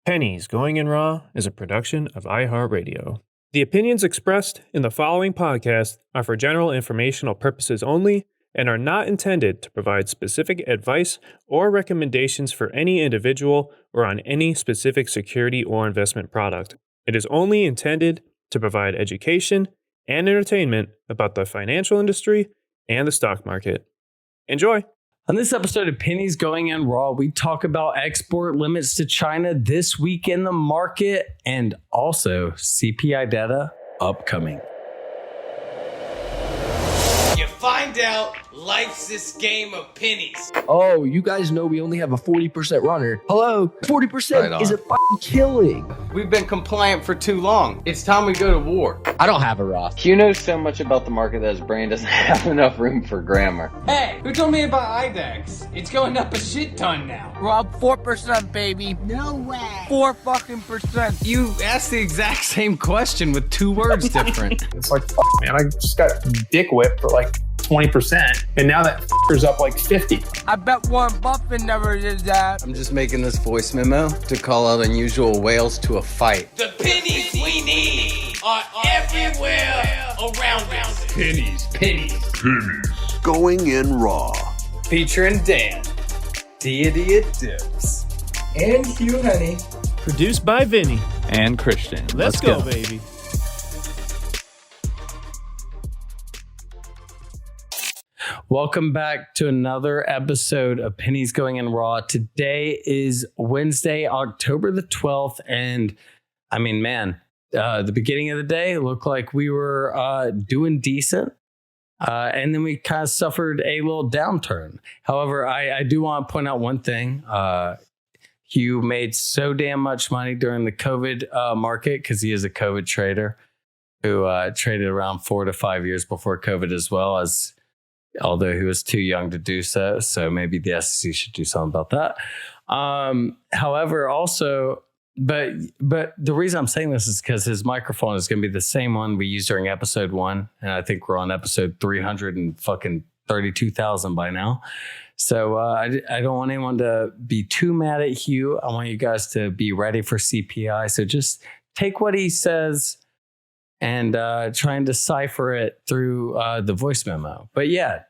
Pennies Going in Raw is a production of iHeartRadio. The opinions expressed in the following podcast are for general informational purposes only and are not intended to provide specific advice or recommendations for any individual or on any specific security or investment product. It is only intended to provide education and entertainment about the financial industry and the stock market. Enjoy! On this episode of Pennies Going in Raw, we talk about export limits to China this week in the market and also CPI data upcoming. You find out life's this game of pennies. Oh, you guys know we only have a 40% runner. Hello, 40% Right is a fucking killing. We've been compliant for too long. It's time we go to war. I don't have a Roth. Q knows so much about the market that his brain doesn't have enough room for grammar. Hey, who told me about IDEX? It's going up a shit ton now. Rob, 4%, baby. No way. 4 fucking percent. You asked the exact same question with 2 words different. It's like, man, I just got dick whipped for like 20%, and now that f***er's up like 50. I bet Warren Buffett never did that. I'm just making this voice memo to call out unusual whales to a fight. The pennies we need are everywhere around us. Pennies. Going in Raw. Featuring Dan, Deity of Dips, and Hugh Honey. Produced by Vinny. And Christian. Let's go, baby. Welcome back to another episode of Pennies Going in Raw. Today is Wednesday, October the 12th. And I mean, man, the beginning of the day looked like we were doing decent. And then we kind of suffered a little downturn. However, I do want to point out one thing. Hugh made so damn much money during the COVID market because he is a COVID trader who traded around 4 to 5 years before COVID as well, as although he was too young to do so. So maybe the SEC should do something about that. However, also, but the reason I'm saying this is because his microphone is going to be the same one we used during episode 1. And I think we're on episode 332,000 by now. So I don't want anyone to be too mad at Hugh. I want you guys to be ready for CPI. So just take what he says and try and decipher it through the voice memo. But yeah,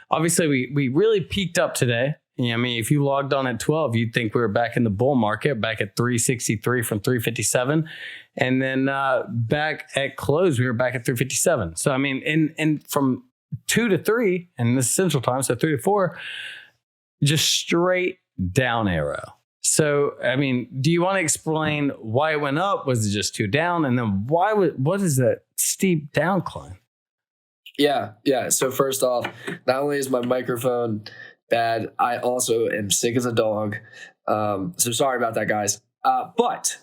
obviously we really peaked up today. I mean, if you logged on at 12, you'd think we were back in the bull market, back at 363 from 357. And then back at close, we were back at 357. So, I mean, and from 2 to 3, and this is Central Time, so 3 to 4, just straight down arrow. So, I mean, do you want to explain why it went up? Was it just too down? And then what is that steep downcline? Yeah. So first off, not only is my microphone bad, I also am sick as a dog. So sorry about that, guys. But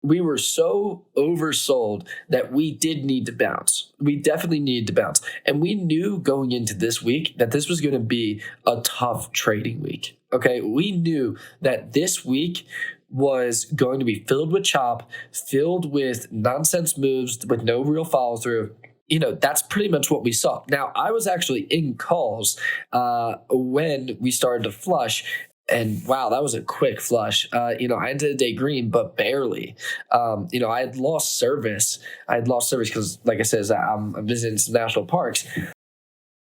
we were so oversold that we did need to bounce. We definitely needed to bounce. And we knew going into this week that this was going to be a tough trading week. Okay, we knew that this week was going to be filled with chop, filled with nonsense moves with no real follow through. You know, that's pretty much what we saw. Now, I was actually in calls when we started to flush. And wow, that was a quick flush. I ended the day green, but barely. I had lost service. Because, like I said, I'm visiting some national parks.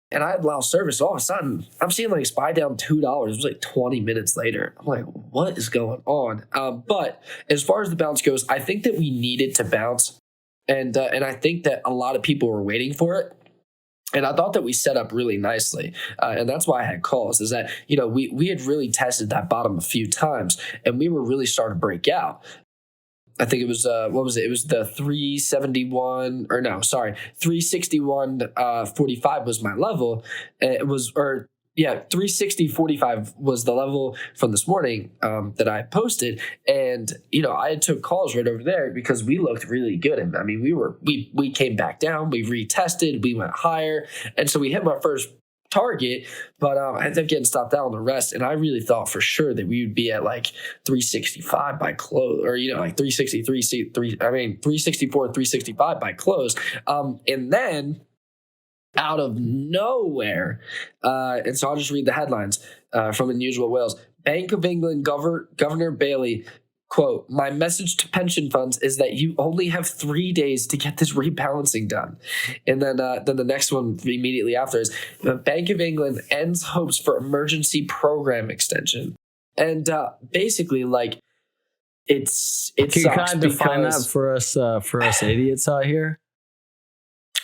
And I had lost service. All of a sudden, I'm seeing like SPY down $2. It was like 20 minutes later. I'm like, what is going on? But as far as the bounce goes, I think that we needed to bounce. And I think that a lot of people were waiting for it. And I thought that we set up really nicely. And that's why I had calls, is that, we had really tested that bottom a few times and we were really starting to break out. I think it was, what was it? It was the 361.45 was my level. It was, 360.45 was the level from this morning that I posted. And, I took calls right over there because we looked really good. And I mean, we came back down, we retested, we went higher. And so we hit my first target, but I ended up getting stopped out on the rest. And I really thought for sure that we would be at like 365 by close, or, like 364, 365 by close. And then out of nowhere, and so I'll just read the headlines from Unusual Whales. Bank of England Governor Bailey quote, "My message to pension funds is that you only have 3 days to get this rebalancing done." And then the next one immediately after is, "The Bank of England ends hopes for emergency program extension." And basically, like, it Can you sucks kind of define because, that for us idiots out here?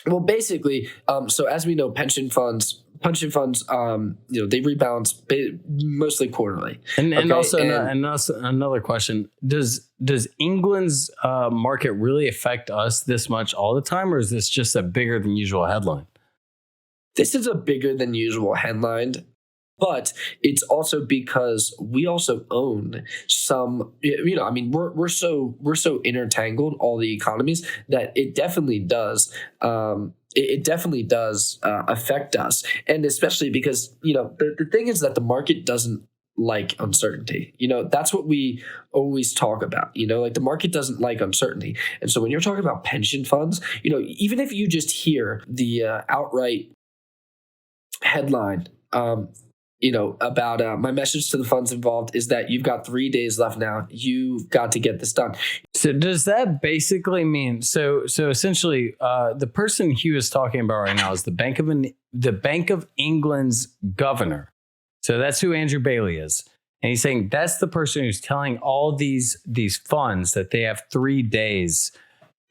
well, basically, so as we know, pension funds, they rebalance mostly quarterly. And also another question: Does England's market really affect us this much all the time, or is this just a bigger than usual headline? This is a bigger than usual headline, but it's also because we also own some. I mean, we're so intertangled, all the economies, that it definitely does. It definitely does affect us, and especially because the thing is that the market doesn't like uncertainty. That's what we always talk about. Like, the market doesn't like uncertainty, and so when you're talking about pension funds, even if you just hear the outright headline, about my message to the funds involved is that you've got 3 days left now. You've got to get this done. So does that basically mean so essentially the person he was talking about right now is the Bank of England's governor. So that's who Andrew Bailey is. And he's saying that's the person who's telling all these funds that they have 3 days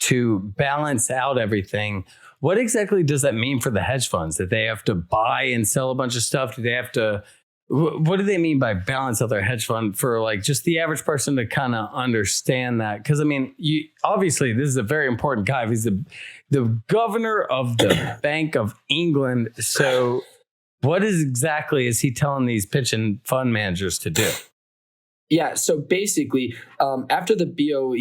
to balance out everything. What exactly does that mean for the hedge funds? That they have to buy and sell a bunch of stuff? Do they have to? What do they mean by balance out their hedge fund for, like, just the average person to kind of understand that? Because I mean, obviously this is a very important guy. He's the governor of the Bank of England. So what exactly is he telling these pension fund managers to do? Yeah, so basically, after the BOE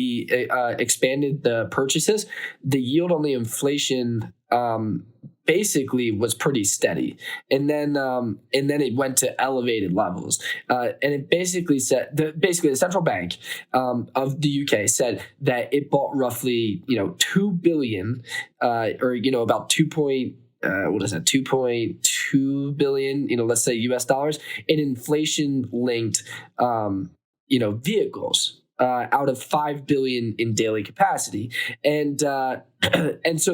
expanded the purchases, the yield on the inflation basically was pretty steady, and then it went to elevated levels, and it basically said the central bank of the UK said that it bought roughly 2 billion, or about 2.2 billion, let's say US dollars, in inflation linked vehicles out of 5 billion in daily capacity. And so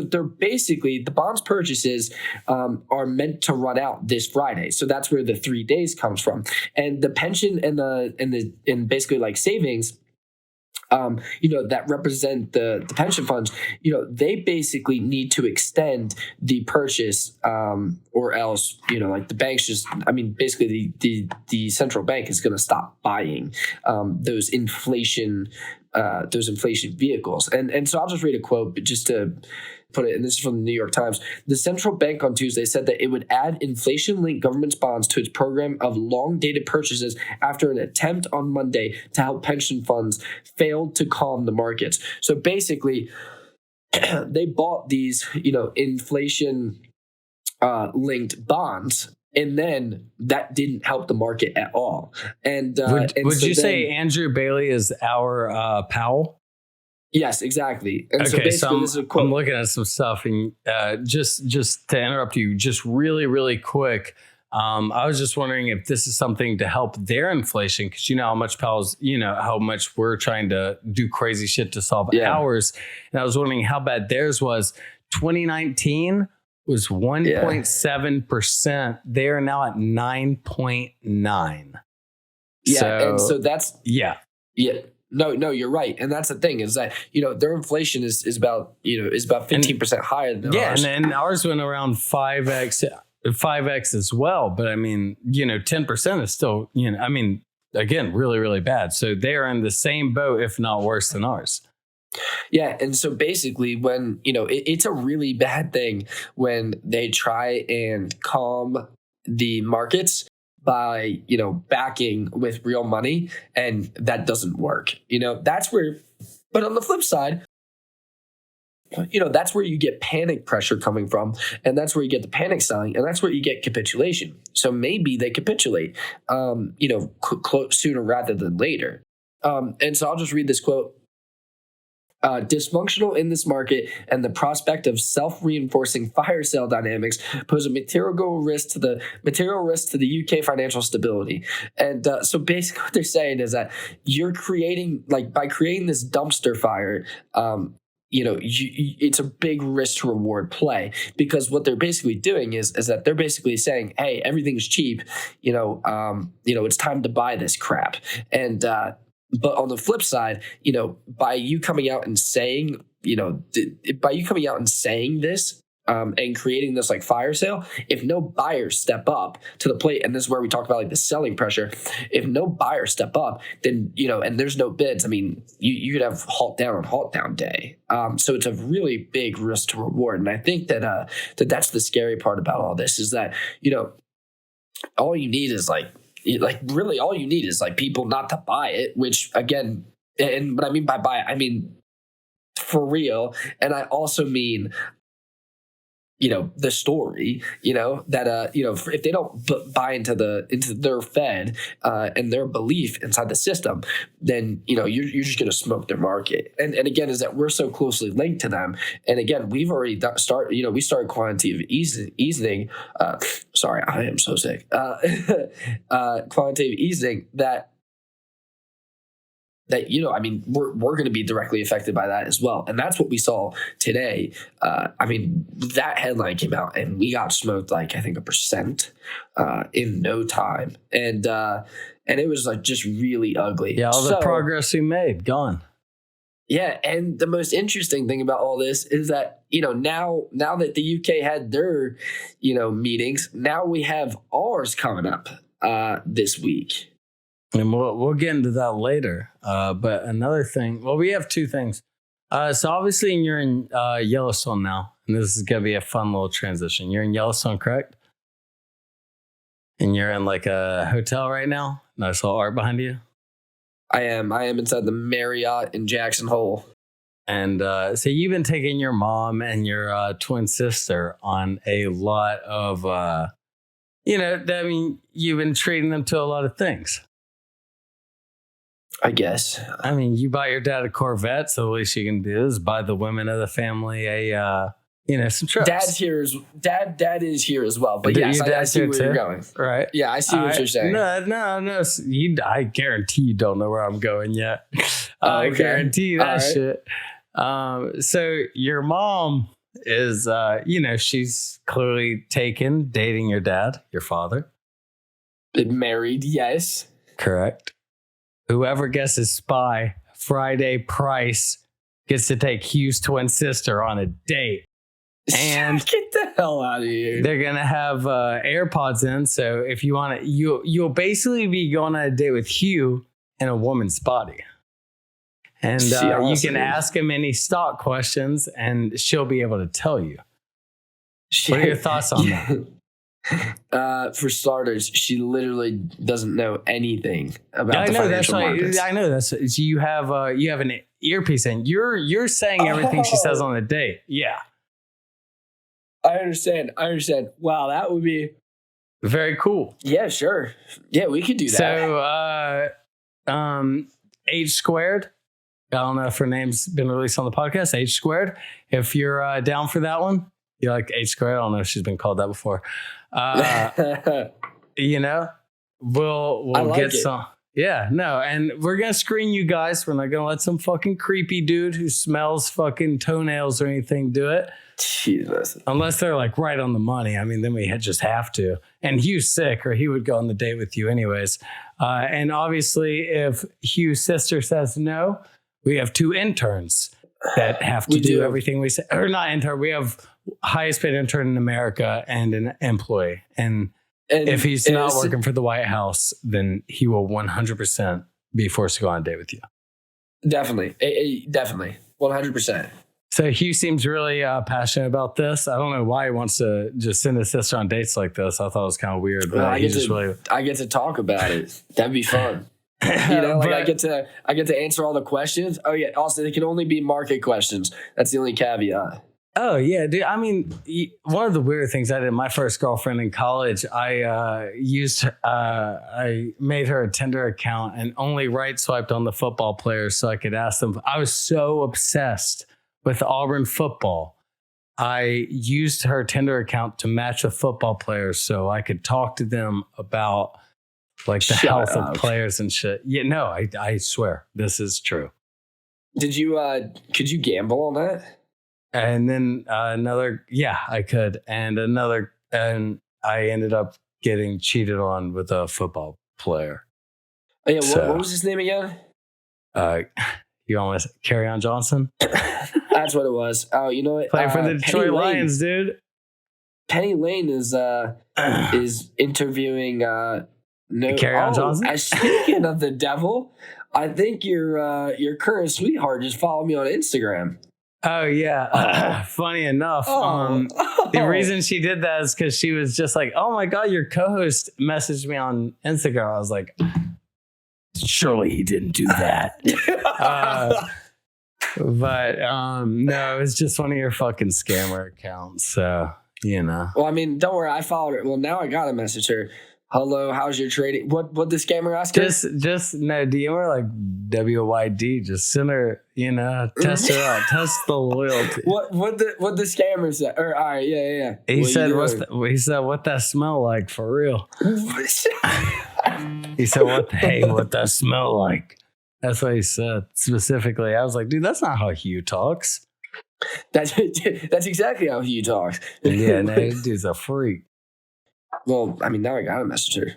they're basically, the bonds purchases are meant to run out this Friday. So that's where the 3 days comes from. And the pension and basically like savings, that represent the pension funds, they basically need to extend the purchase, or else, like the banks basically the central bank is going to stop buying those inflation vehicles. And so I'll just read a quote, but just to put it, and this is from the New York Times. The central bank on Tuesday said that it would add inflation-linked government bonds to its program of long-dated purchases after an attempt on Monday to help pension funds failed to calm the markets. So basically, they bought these, inflation-linked bonds, and then that didn't help the market at all. And would you say Andrew Bailey is our Powell? Yes, exactly. And okay, so this is a quote. I'm looking at some stuff, and just to interrupt you, just really, really quick. I was just wondering if this is something to help their inflation, because how much Powell's, how much we're trying to do crazy shit to solve ours. And I was wondering how bad theirs was. 2019 was 1.7%. They are now at 9.9. Yeah, so, and so that's yeah. No, you're right, and that's the thing is that their inflation is about 15% higher than ours. Yeah, and ours went around 5x as well. But I mean, 10% is still again really, really bad. So they are in the same boat, if not worse than ours. Yeah, and so basically, when it's a really bad thing when they try and calm the markets by backing with real money, and that doesn't work. That's where, but on the flip side, that's where you get panic pressure coming from, and that's where you get the panic selling, and that's where you get capitulation. So maybe they capitulate sooner rather than later. And so I'll just read this quote. Dysfunctional in this market and the prospect of self-reinforcing fire sale dynamics pose a material risk to the UK financial stability. And so basically what they're saying is that you're creating, like, by creating this dumpster fire, it's a big risk to reward play, because what they're basically doing is that they're basically saying, hey, everything's cheap, it's time to buy this crap. And but on the flip side, by you coming out and saying, this and creating this like fire sale, if no buyers step up to the plate, and this is where we talk about like the selling pressure, if no buyers step up, then, and there's no bids, I mean, you could have halt down day. So it's a really big risk to reward. And I think that that's the scary part about all this, is that, all you need is really all you need is like people not to buy it, which again, and what I mean by buy it, I mean for real. And I also mean, the story, that, if they don't buy into their Fed and their belief inside the system, then, you're just going to smoke their market. And again, is that we're so closely linked to them. And again, we've already we started quantitative easing. Sorry, I am so sick. Quantitative easing that, I mean, we're going to be directly affected by that as well. And that's what we saw today. I mean, that headline came out and we got smoked like, I think 1% in no time. And it was like just really ugly. Yeah, all the progress we made, gone. Yeah, and the most interesting thing about all this is that, now that the UK had their, meetings, now we have ours coming up this week. And we'll get into that later. But another thing, well, we have two things. So obviously you're in Yellowstone now, and this is going to be a fun little transition. You're in Yellowstone, correct? And you're in like a hotel right now? Nice little art behind you. I am inside the Marriott in Jackson Hole. And so you've been taking your mom and your twin sister on a lot of, you've been treating them to a lot of things. I guess. I mean, you buy your dad a Corvette, so the least you can do is buy the women of the family some trips. Dad is here as well, but yes, I see where you're going. Right? Yeah, I see what you're saying. No. I guarantee you don't know where I'm going yet. I guarantee you that shit. So your mom is, she's clearly dating your dad, your father. Been married, yes. Correct. Whoever guesses spy, Friday Price gets to take Hugh's twin sister on a date. And get the hell out of here. They're going to have AirPods in. So if you want to, you'll basically be going on a date with Hugh in a woman's body. And you can ask him any stock questions and she'll be able to tell you. What are your thoughts on that? For starters, she literally doesn't know anything about the financial markets. I know that's you have an earpiece in. You're saying everything she says on the date. Yeah. I understand. Wow, that would be very cool. Yeah, sure. Yeah, we could do that. So H Squared. I don't know if her name's been released on the podcast. H Squared. If you're down for that one. You like H Squared? I don't know if she's been called that before. We'll like get it. some. Yeah, no, and we're gonna screen you guys. We're not gonna let some fucking creepy dude who smells fucking toenails or anything do it. Jesus. Unless they're like right on the money. I mean, then we just have to. And Hugh's sick, or he would go on the date with you anyways. And obviously, if Hugh's sister says no, we have 2 interns that have to do everything we say. Or not intern. We have highest paid intern in America and an employee. And if he's not working for the White House, then he will 100% be forced to go on a date with you. Definitely. Definitely. 100%. So Hugh seems really passionate about this. I don't know why he wants to just send his sister on dates like this. I thought it was kind of weird, but I get to talk about it. That'd be fun. I get to answer all the questions. Oh yeah. Also, they can only be market questions. That's the only caveat. Oh yeah, dude. I mean, one of the weird things I did, my first girlfriend in college, I made her a Tinder account and only right swiped on the football players so I could ask them. I was so obsessed with Auburn football. I used her Tinder account to match with football players so I could talk to them about like the health of players and shit. Yeah, no, I swear this is true. Could you gamble on that? And then I could. And I ended up getting cheated on with a football player. Oh, yeah, what was his name again? You almost Carry On Johnson? That's what it was. Oh, you know what? Playing for the Detroit Lions, dude. Penny Lane is interviewing Carry On Johnson. Speaking of the devil, I think your current sweetheart just followed me on Instagram. Oh yeah. Funny enough, the reason she did that is because she was just like, "Oh my god, your co-host messaged me on Instagram." I was like, "Surely he didn't do that." But no, it's just one of your fucking scammer accounts. So you know. Well, I mean, don't worry, I followed her. Well, now I gotta message her. Hello, how's your trading? What the scammer ask her? Just no DM her like WYD. Just send her, test her out, test the loyalty. What the scammer said? Or all right, yeah. He said, what that smell like for real? He said, what that smell like? That's what he said specifically. I was like, dude, that's not how Hugh talks. That's exactly how Hugh talks. Yeah, no, this dude's a freak. Well, I mean, now I gotta message her.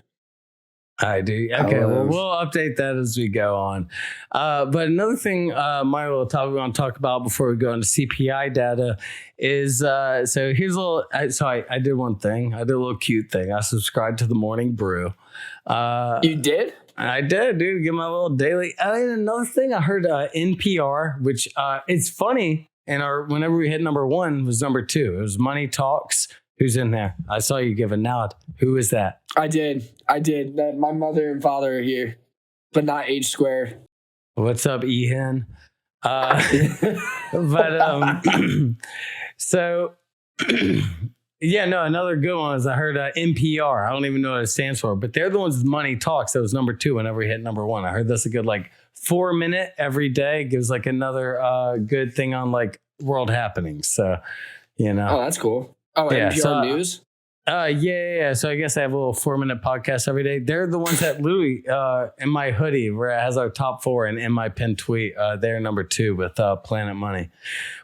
I do. Okay, well, we'll update that as we go on. But another thing, Mario, we want to talk about before we go into CPI data is, so here's a little, I did one thing. I did a little cute thing. I subscribed to the Morning Brew. You did? I did, dude. Get my little daily. And another thing, I heard NPR, which it's funny, and whenever we hit number one was number two. It was Money Talks. Who's in there? I saw you give a nod. Who is that? I did. My mother and father are here, but not H square. What's up, Ehan? So, yeah, no, another good one is I heard NPR. I don't even know what it stands for, but they're the ones with Money Talks. That was number two whenever we hit number one. I heard that's a good 4-minute every day. Gives another good thing on world happenings. So, Oh, that's cool. Oh, yeah, NPR News? Yeah. So I guess I have a little 4-minute podcast every day. They're the ones that literally in my hoodie where it has our top 4 and in my pinned tweet, they're number 2 with Planet Money.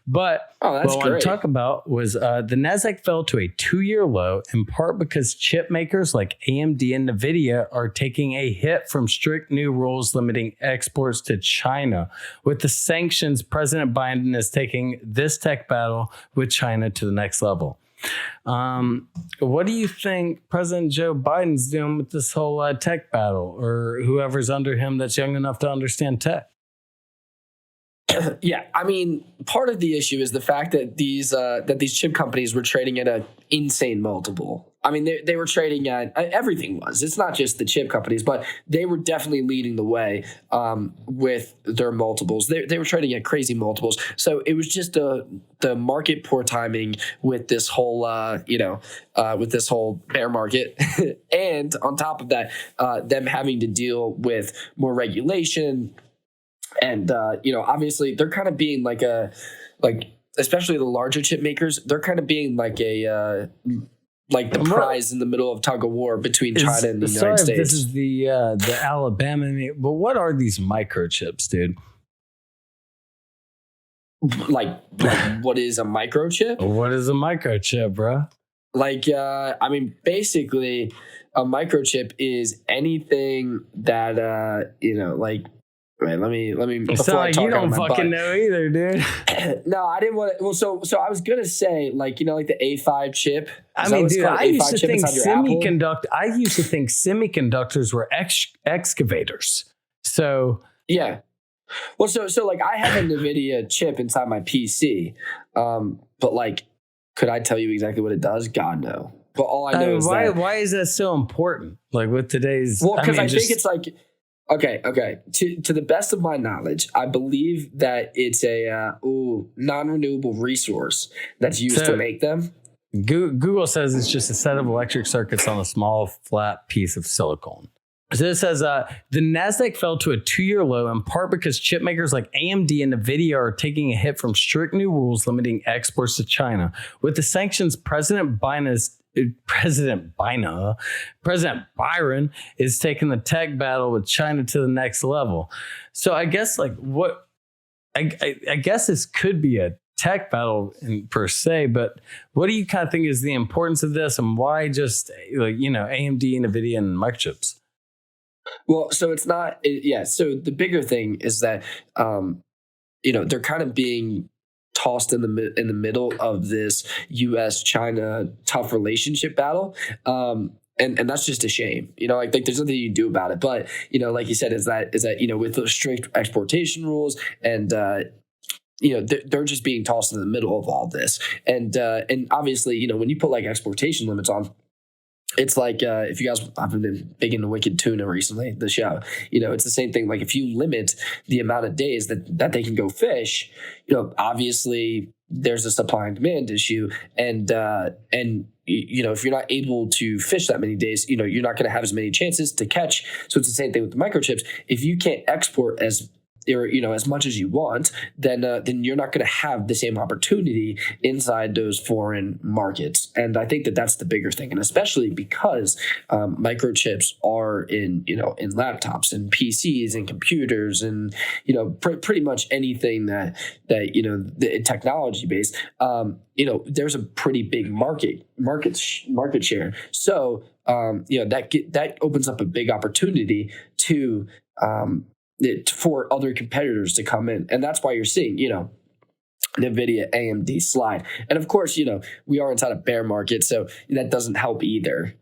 But what I want to talk about was the NASDAQ fell to a 2-year low in part because chip makers like AMD and NVIDIA are taking a hit from strict new rules limiting exports to China. With the sanctions, President Biden is taking this tech battle with China to the next level. What do you think President Joe Biden's doing with this whole tech battle, or whoever's under him that's young enough to understand tech? Yeah, I mean, part of the issue is the fact that these chip companies were trading at an insane multiple. I mean, they were trading at everything was. It's not just the chip companies, but they were definitely leading the way with their multiples. They were trading at crazy multiples. So it was just the market poor timing with this whole with this whole bear market, and on top of that, them having to deal with more regulation. And, obviously they're kind of being especially the larger chip makers, they're kind of being the prize in the middle of tug of war between China and the United States. This is the Alabama, but what are these microchips, dude? What is a microchip? What is a microchip, bro? Basically a microchip is anything that, Right, let me. It's not like you don't fucking know either, dude. No, I didn't want to. Well, so I was gonna say, the A5 chip. I mean, dude, I used to think semiconductors were excavators. So yeah. Well, so I have a NVIDIA chip inside my PC, but could I tell you exactly what it does? God, no. But all I know is why is that so important? With today's, because I think it's Okay. To the best of my knowledge, I believe that it's a non-renewable resource that's used to make them. Google says it's just a set of electric circuits on a small flat piece of silicone. So it says the NASDAQ fell to a 2-year low in part because chip makers like AMD and NVIDIA are taking a hit from strict new rules limiting exports to China. With the sanctions, President Byron is taking the tech battle with China to the next level. So I guess I guess this could be a tech battle per se, but what do you kind of think is the importance of this and why just AMD, NVIDIA, and microchips? Well, so it's not, so the bigger thing is that, they're kind of being tossed in the middle of this U.S.-China tough relationship battle. And that's just a shame, like there's nothing you can do about it. But, like you said, is that, with those strict exportation rules and, they're just being tossed in the middle of all this. And obviously, when you put like exportation limits on, it's like if you guys have been big into Wicked Tuna recently, the show, it's the same thing. Like if you limit the amount of days that they can go fish, obviously there's a supply and demand issue. And if you're not able to fish that many days, you're not going to have as many chances to catch. So it's the same thing with the microchips. If you can't export as much as you want, then you're not going to have the same opportunity inside those foreign markets. And I think that that's the bigger thing, and especially because microchips are in laptops and PCs and computers and pretty much anything that technology based. There's a pretty big market share. So that opens up a big opportunity to for other competitors to come in. And that's why you're seeing, NVIDIA, AMD slide. And of course, we are inside a bear market, so that doesn't help either.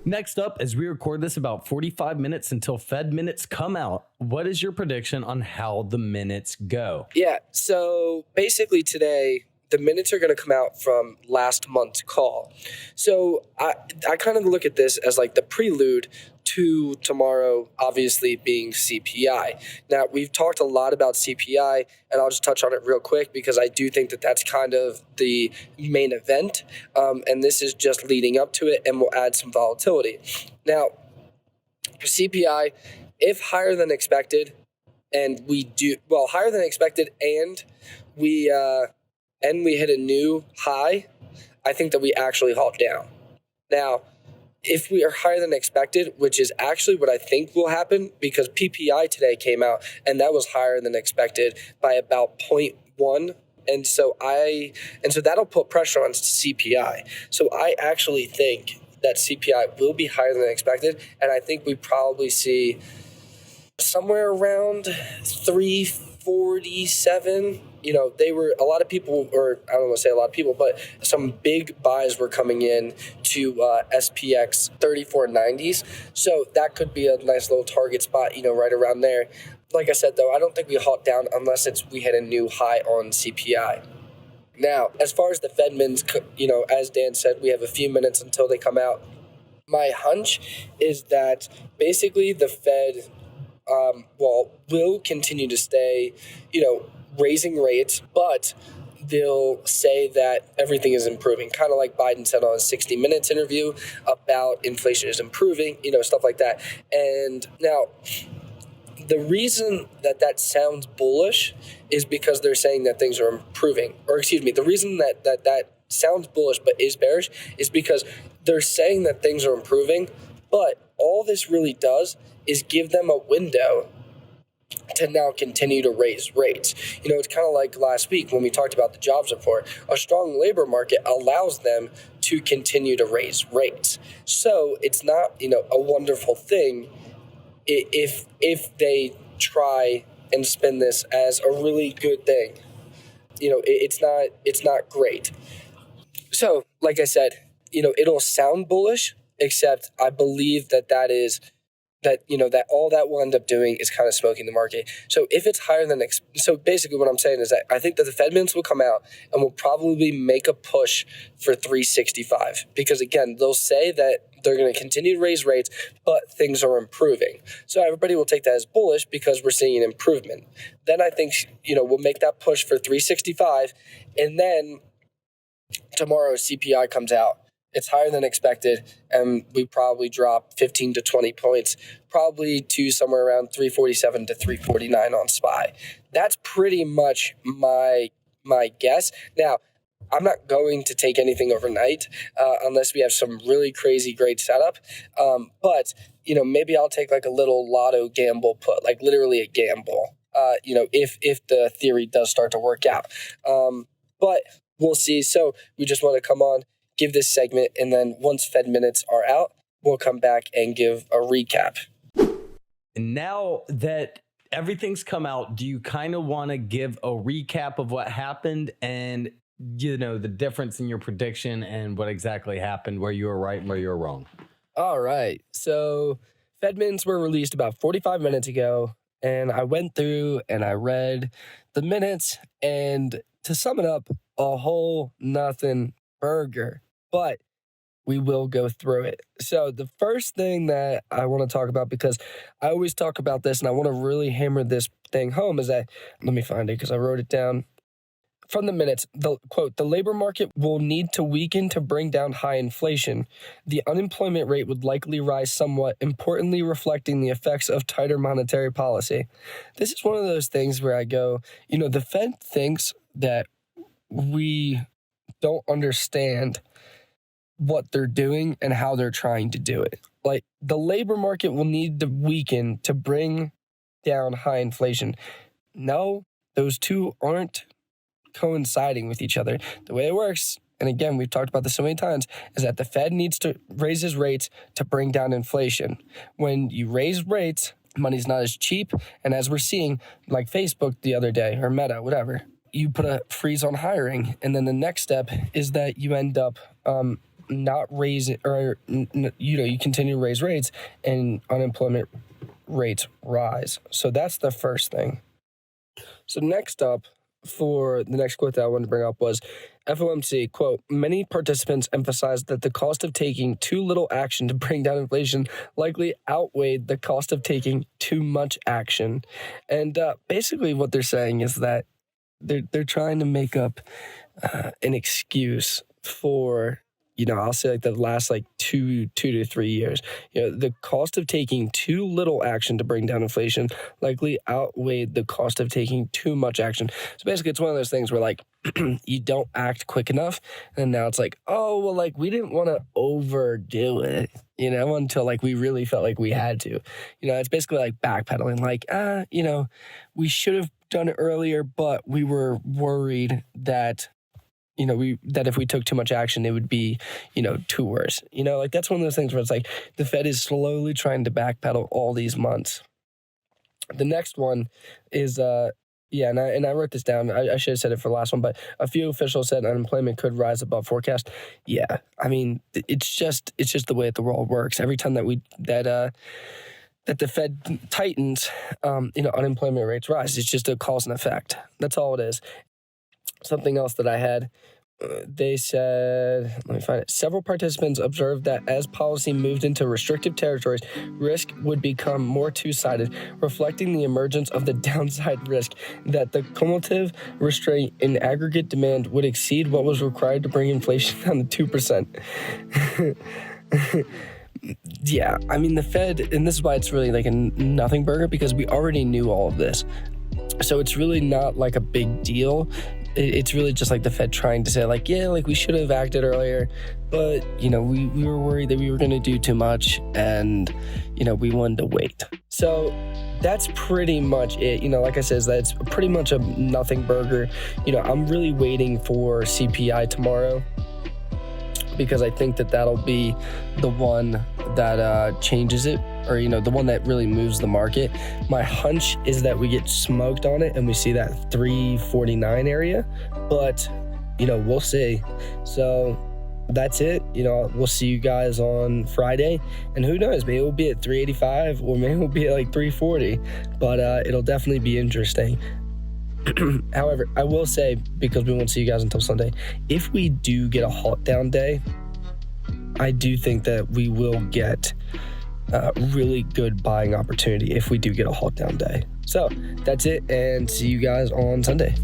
Next up, as we record this, about 45 minutes until Fed minutes come out. What is your prediction on how the minutes go? Yeah, so basically today, the minutes are going to come out from last month's call. So I kind of look at this as like the prelude to tomorrow, obviously being CPI. Now, we've talked a lot about CPI, and I'll just touch on it real quick because I do think that that's kind of the main event, and this is just leading up to it and will add some volatility. Now, CPI, if higher than expected, and higher than expected, and we hit a new high, I think that we actually halt down. Now, if we are higher than expected, which is actually what I think will happen because PPI today came out and that was higher than expected by about 0.1. And so that'll put pressure on CPI. So I actually think that CPI will be higher than expected. And I think we probably see somewhere around 347. They were a lot of people, or I don't want to say a lot of people, but some big buys were coming in to SPX 3490s. So that could be a nice little target spot, right around there. Like I said, though, I don't think we halt down unless we hit a new high on CPI. Now, as far as the Fed minutes, as Dan said, we have a few minutes until they come out. My hunch is that basically the Fed will continue to stay, raising rates, but they'll say that everything is improving, kind of like Biden said on a 60 Minutes interview about inflation is improving, stuff like that. And now, the reason that sounds bullish is because they're saying that things are improving. Or excuse me, the reason that sounds bullish but is bearish is because they're saying that things are improving, but all this really does is give them a window to now continue to raise rates. It's kind of like last week when we talked about the jobs report. A strong labor market allows them to continue to raise rates. So it's not, a wonderful thing if they try and spin this as a really good thing. It's not great. So, like I said, it'll sound bullish, except I believe that that, that all that will end up doing is kind of smoking the market. So if it's higher than, so basically what I'm saying is that I think that the Fed minutes will come out and will probably make a push for 365, because again, they'll say that they're going to continue to raise rates, but things are improving. So everybody will take that as bullish because we're seeing an improvement. Then I think, we'll make that push for 365, and then tomorrow CPI comes out. It's higher than expected, and we probably drop 15 to 20 points, probably to somewhere around 347 to 349 on SPY. That's pretty much my guess. Now, I'm not going to take anything overnight unless we have some really crazy great setup. But, maybe I'll take like a little lotto gamble put, like literally a gamble, if the theory does start to work out. But we'll see. So we just want to come on, give this segment, and then once Fed minutes are out, we'll come back and give a recap. And now that everything's come out, do you kind of want to give a recap of what happened and, the difference in your prediction and what exactly happened, where you were right and where you were wrong? All right. So Fed minutes were released about 45 minutes ago, and I went through and I read the minutes, and to sum it up, a whole nothing burger. But we will go through it. So the first thing that I want to talk about, because I always talk about this and I want to really hammer this thing home, is that, let me find it because I wrote it down. From the minutes, the quote, the labor market will need to weaken to bring down high inflation. The unemployment rate would likely rise somewhat, importantly reflecting the effects of tighter monetary policy. This is one of those things where I go, the Fed thinks that we don't understand what they're doing and how they're trying to do it. Like, the labor market will need to weaken to bring down high inflation. No, those two aren't coinciding with each other. The way it works, and again, we've talked about this so many times, is that the Fed needs to raise his rates to bring down inflation. When you raise rates, money's not as cheap, and as we're seeing, like Facebook the other day, or Meta, whatever, you put a freeze on hiring, and then the next step is that you end up not raising, or you continue to raise rates, and unemployment rates rise. So that's the first thing. So next up, for the next quote that I wanted to bring up was FOMC, quote, many participants emphasized that the cost of taking too little action to bring down inflation likely outweighed the cost of taking too much action. And basically what they're saying is that they're trying to make up an excuse for, I'll say like the last like two to 3 years. The cost of taking too little action to bring down inflation likely outweighed the cost of taking too much action. So basically, it's one of those things where like you don't act quick enough, and now it's like, oh well, like we didn't want to overdo it, until like we really felt like we had to. It's basically like backpedaling. Like, we should have done it earlier, but we were worried that that if we took too much action, it would be, too worse. Like that's one of those things where it's like the Fed is slowly trying to backpedal all these months. The next one is, and I wrote this down. I should have said it for the last one, but a few officials said unemployment could rise above forecast. Yeah, I mean, it's just the way that the world works. Every time that the Fed tightens, unemployment rates rise. It's just a cause and effect. That's all it is. Something else that I had, they said, let me find it. Several participants observed that as policy moved into restrictive territories, risk would become more two-sided, reflecting the emergence of the downside risk that the cumulative restraint in aggregate demand would exceed what was required to bring inflation down to 2%. Yeah, I mean, the Fed, and this is why it's really like a nothing burger, because we already knew all of this. So it's really not like a big deal. It's really just like the Fed trying to say like, yeah, like we should have acted earlier, but, we were worried that we were going to do too much and, we wanted to wait. So that's pretty much it. Like I said, that's pretty much a nothing burger. I'm really waiting for CPI tomorrow, because I think that that'll be the one that changes it, or, the one that really moves the market. My hunch is that we get smoked on it and we see that 349 area, but, we'll see. So that's it. We'll see you guys on Friday, and who knows, maybe we'll be at 385 or maybe we'll be at like 340, but it'll definitely be interesting. However, I will say, because we won't see you guys until Sunday, if we do get a halt down day, I do think that we will get a really good buying opportunity if we do get a halt down day. So that's it, and see you guys on Sunday.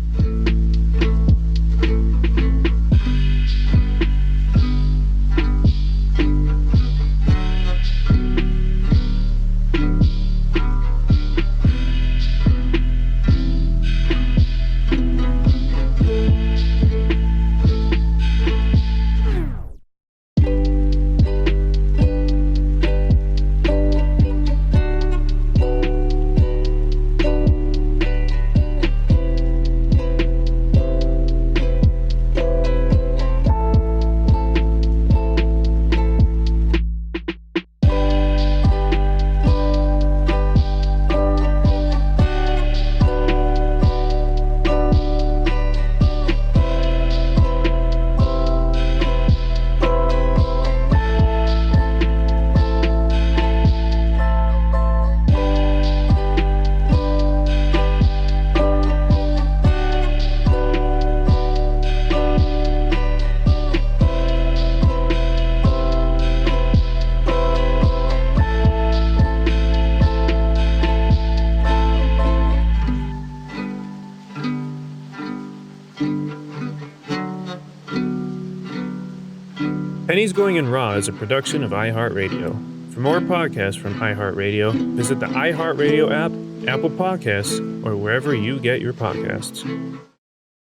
Pennies Going in Raw is a production of iHeartRadio. For more podcasts from iHeartRadio, visit the iHeartRadio app, Apple Podcasts, or wherever you get your podcasts.